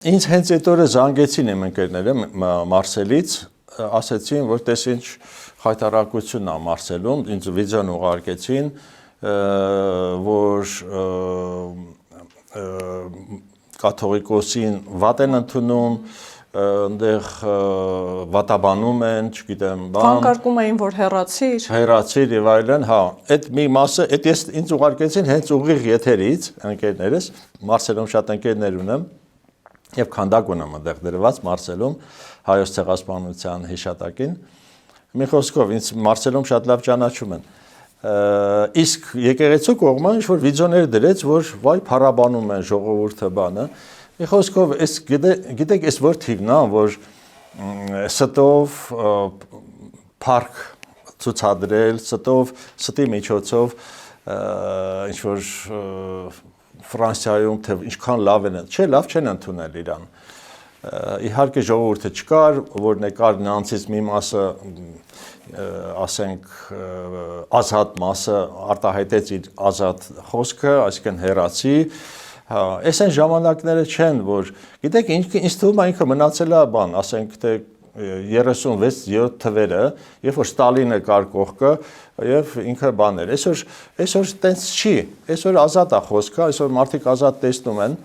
Ինձ հենց այդ օրը զանգեցին իմ ընկերները Մարսելից, ասեցին, որ տես ինչ խայտարակությունն է Մարսելում, ինձ վիդեոն ուղարկեցին, որ կաթողիկոսին վատ են ընդունում, այնտեղ վատաբանում են, չգիտեմ, Վանկարկում էին, որ հեռացիր եւ այլն, հա, այդ մի մասը, այդ ես ինձ ուղարկեցին հենց ուղիղ եթերից, ընկերներս, Մարսելում շատ ընկերներ ունեմ եւ քանդակ ունեմ այնտեղ դրված Մարսելում, հայոց ցեղասպանության հիշատակին։ Մի խոսքով ինձ Մարսելում շատ լավ ճանաչում են։ Իսկ եկեղեցու կողմը ինչ որ վիդեոներ դրեց, որ վայ փառաբանում են ժողովուրդը բանը։ Մի խոսքով, այս գիտեք, այս որ թիվն է, որ ստով парք ցուցադրել, ստի միջոցով ինչ որ Ֆրանսիայում թե ինչքան լավ են, չէ, լավ չեն ընդունել իրան։ Իհարկե ժողովուրդը չկար, որ նկար նրանցից մի մասը, ասենք, ազատ մասը արտահայտեց իր ազատ խոսքը, այսինքն հեռացի։ Այս այն ժամանակները չեն, որ գիտեք, ինձ թվում է ինքը մնացել է բան, ասենք թե 36-7 թվերը, երբ որ Ստալինը կար կողքը եւ ինքը բաներ։ Այսօր տենց չի, այսօր ազատ է խոսքը, այսօր մարդիկ ազատ տեսնում են։